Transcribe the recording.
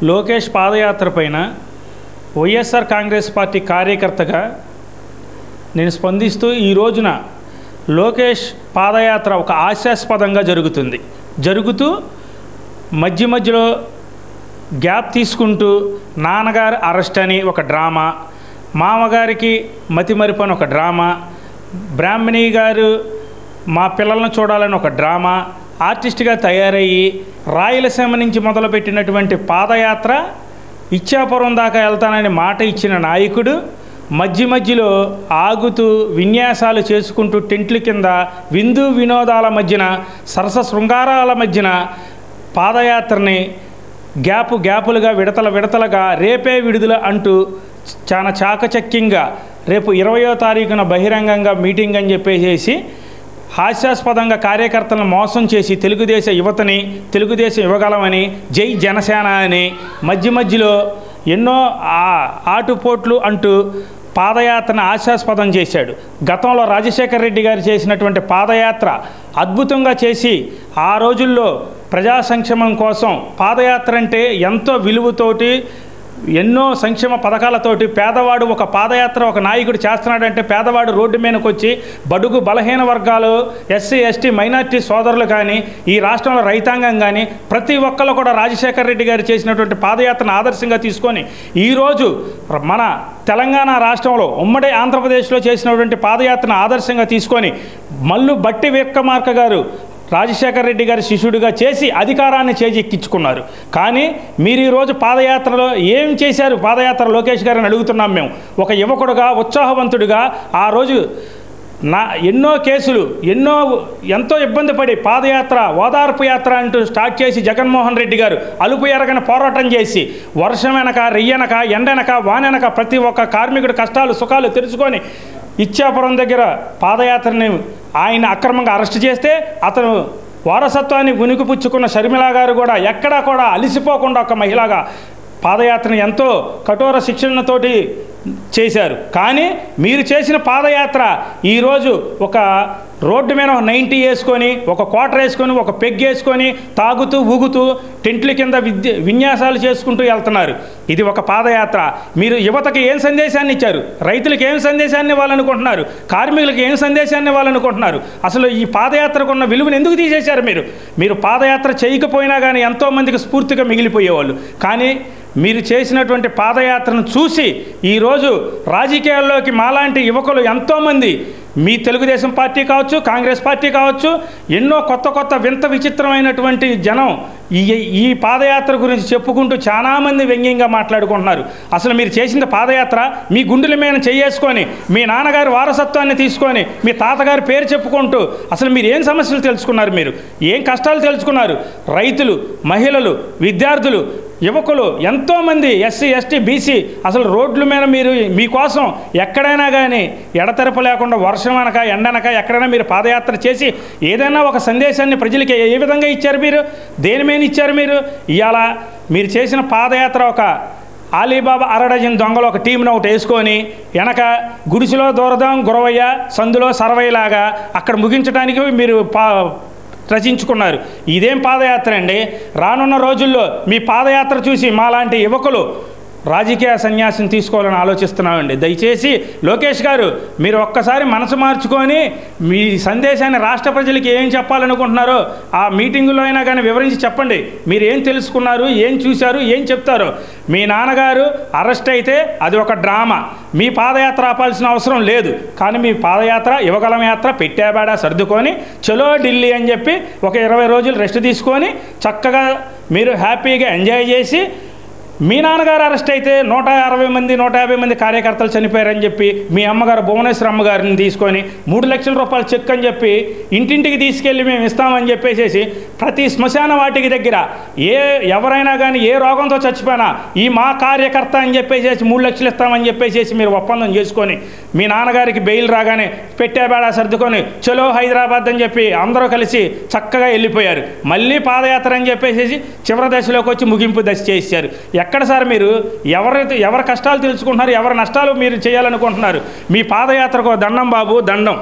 లోకేష్ పాదయాత్ర పైన వైఎస్ఆర్ కాంగ్రెస్ పార్టీ కార్యకర్తగా నేను స్పందిస్తూ ఈ రోజున లోకేష్ పాదయాత్ర ఒక హాస్యాస్పదంగా జరుగుతూ మధ్యలో గ్యాప్ తీసుకుంటూ నాన్నగారు అరెస్ట్ అని ఒక డ్రామా, మామగారికి మతిమరుపు అని ఒక డ్రామా, బ్రాహ్మణి గారు మా పిల్లలను చూడాలని ఒక డ్రామా, ఆర్టిస్ట్గా తయారయ్యి రాయలసీమ నుంచి మొదలుపెట్టినటువంటి పాదయాత్ర ఇచ్చాపురం దాకా వెళ్తానని మాట ఇచ్చిన నాయకుడు మధ్యలో ఆగుతూ విన్యాసాలు చేసుకుంటూ టెంట్ల కింద విందు వినోదాల మధ్యన సరస శృంగారాల మధ్యన పాదయాత్రని గ్యాపులుగా విడతలుగా రేపే విడుదల అంటూ చాలా చాకచక్యంగా రేపు 20వ తారీఖున బహిరంగంగా మీటింగ్ అని చెప్పేసి హాస్యాస్పదంగా కార్యకర్తలను మోసం చేసి తెలుగుదేశం యువతని తెలుగుదేశం ఇవ్వగలమని జై జనసేన అని మధ్యలో ఎన్నో ఆటుపోట్లు అంటూ పాదయాత్రను హాస్యాస్పదం చేశాడు. గతంలో రాజశేఖర రెడ్డి గారు చేసినటువంటి పాదయాత్ర అద్భుతంగా చేసి ఆ రోజుల్లో ప్రజా సంక్షేమం కోసం పాదయాత్ర అంటే ఎంతో విలువతోటి ఎన్నో సంక్షేమ పథకాలతోటి పేదవాడు ఒక పాదయాత్ర ఒక నాయకుడు చేస్తున్నాడంటే పేదవాడు రోడ్డు మీదకి వచ్చి బడుగు బలహీన వర్గాలు ఎస్సీ ఎస్టీ మైనార్టీ సోదరులు కానీ ఈ రాష్ట్రంలో రైతాంగం కానీ ప్రతి ఒక్కళ్ళు కూడా రాజశేఖర రెడ్డి గారు చేసినటువంటి పాదయాత్రను ఆదర్శంగా తీసుకొని ఈరోజు మన తెలంగాణ రాష్ట్రంలో ఉమ్మడి ఆంధ్రప్రదేశ్లో చేసినటువంటి పాదయాత్రను ఆదర్శంగా తీసుకొని మల్లు బట్టి విక్రమార్క గారు రాజశేఖర రెడ్డి గారి శిష్యుడిగా చేసి అధికారాన్ని చేజెక్కించుకున్నారు. కానీ మీరు ఈరోజు పాదయాత్రలో ఏం చేశారు? పాదయాత్ర లోకేష్ గారిని అడుగుతున్నాం మేము. ఒక యువకుడుగా ఉత్సాహవంతుడిగా ఆ రోజు ఎన్నో కేసులు ఎంతో ఇబ్బంది పడి పాదయాత్ర ఓదార్పు యాత్ర అంటూ స్టార్ట్ చేసి జగన్మోహన్ రెడ్డి గారు అలుపు ఎరగని పోరాటం చేసి వర్షం వెనక రెయ్యనక ఎండనక వానెనక ప్రతి ఒక్క కార్మికుడి కష్టాలు సుఖాలు తెలుసుకొని ఇచ్చాపురం దగ్గర పాదయాత్రని ఆయన అక్రమంగా అరెస్ట్ చేస్తే అతను వారసత్వాన్ని ఉనికిపుచ్చుకున్న షర్మిల గారు కూడా ఎక్కడా కూడా అలిసిపోకుండా ఒక మహిళగా పాదయాత్రను ఎంతో కఠోర శిక్షణతోటి చేశారు. కానీ మీరు చేసిన పాదయాత్ర ఈరోజు ఒక రోడ్డు మీద 90 వేసుకొని ఒక క్వార్టర్ వేసుకొని ఒక పెగ్ వేసుకొని తాగుతూ ఊగుతూ టెంట్ల కింద విన్యాసాలు చేసుకుంటూ వెళ్తున్నారు. ఇది ఒక పాదయాత్ర. మీరు యువతకి ఏం సందేశాన్ని ఇచ్చారు? రైతులకు ఏం సందేశాన్ని ఇవ్వాలనుకుంటున్నారు? కార్మికులకు ఏం సందేశాన్ని ఇవ్వాలనుకుంటున్నారు? అసలు ఈ పాదయాత్రకు ఉన్న విలువను ఎందుకు తీసేశారు? మీరు పాదయాత్ర చేయకపోయినా కానీ ఎంతోమందికి స్ఫూర్తిగా మిగిలిపోయేవాళ్ళు. కానీ మీరు చేసినటువంటి పాదయాత్రను చూసి ఈరోజు రాజకీయాల్లోకి మాలాంటి యువకులు ఎంతోమంది మీ తెలుగుదేశం పార్టీ కావచ్చు కాంగ్రెస్ పార్టీ కావచ్చు ఎన్నో కొత్త వింత విచిత్రమైనటువంటి జనం ఈ పాదయాత్ర గురించి చెప్పుకుంటూ చాలామంది వ్యంగ్యంగా మాట్లాడుకుంటున్నారు. అసలు మీరు చేసిన పాదయాత్ర మీ గుండెల మీద చేసుకొని మీ నాన్నగారి వారసత్వాన్ని తీసుకొని మీ తాతగారి పేరు చెప్పుకుంటూ అసలు మీరు ఏం సమస్యలు తెలుసుకున్నారు? మీరు ఏం కష్టాలు తెలుసుకున్నారు? రైతులు, మహిళలు, విద్యార్థులు, యువకులు ఎంతోమంది ఎస్సీ ఎస్టీ బీసీ అసలు రోడ్ల మీద మీరు మీకోసం ఎక్కడైనా కానీ ఎడతెరప లేకుండా వర్షం అనక ఎండనక ఎక్కడైనా మీరు పాదయాత్ర చేసి ఏదైనా ఒక సందేశాన్ని ప్రజలకి ఏ విధంగా ఇచ్చారు? మీరు దేని మీద ఇచ్చారు? ఇవాళ మీరు చేసిన పాదయాత్ర ఒక అలీబాబా అరడజన్ దొంగలు ఒక టీంను ఒకటి వేసుకొని వెనక గుడిసెలో దూరదాం గురవయ్య సందులో సర్వైలాగా అక్కడ ముగించడానికి మీరు రచించుకున్నారు. ఇదేం పాదయాత్ర అండి? రానున్న రోజుల్లో మీ పాదయాత్ర చూసి మాలాంటి యువకులు రాజకీయ సన్యాసం తీసుకోవాలని ఆలోచిస్తున్నామండి. దయచేసి లోకేష్ గారు మీరు ఒక్కసారి మనసు మార్చుకొని మీ సందేశాన్ని రాష్ట్ర ప్రజలకి ఏం చెప్పాలనుకుంటున్నారో ఆ మీటింగులో అయినా కానీ వివరించి చెప్పండి. మీరు ఏం తెలుసుకున్నారు, ఏం చూశారు, ఏం చెప్తారో. మీ నాన్నగారు అరెస్ట్ అయితే అది ఒక డ్రామా. మీ పాదయాత్ర ఆపాల్సిన అవసరం లేదు. కానీ మీ పాదయాత్ర యువగలం యాత్ర పెట్టాబేడా సర్దుకొని చలో ఢిల్లీ అని చెప్పి ఒక 20 రోజులు రెస్ట్ తీసుకొని చక్కగా మీరు హ్యాపీగా ఎంజాయ్ చేసి మీ నాన్నగారు అరెస్ట్ అయితే 160 మంది 150 మంది కార్యకర్తలు చనిపోయారని చెప్పి మీ అమ్మగారు భువనేశ్వర అమ్మగారిని తీసుకొని 3 లక్షల రూపాయలు చెక్ అని చెప్పి ఇంటింటికి తీసుకెళ్ళి మేము ఇస్తామని చెప్పేసి ప్రతి శ్మశాన వాటికి దగ్గర ఎవరైనా కానీ ఏ రోగంతో చచ్చిపోయినా ఈ మా కార్యకర్త అని చెప్పేసి 3 లక్షలు ఇస్తామని చెప్పేసి మీరు ఒప్పందం చేసుకొని మీ నాన్నగారికి బెయిల్ రాగానే పెట్టేబేడా సర్దుకొని చలో హైదరాబాద్ అని చెప్పి అందరూ కలిసి చక్కగా వెళ్ళిపోయారు. మళ్ళీ పాదయాత్ర అని చెప్పేసి చివరి దశలోకి వచ్చి ముగింపు దశ చేశారు. ఎక్కడ సార్ మీరు ఎవరి కష్టాలు తెలుసుకుంటున్నారు? ఎవరి నష్టాలు మీరు చేయాలనుకుంటున్నారు? మీ పాదయాత్రకు దండం బాబు, దండం.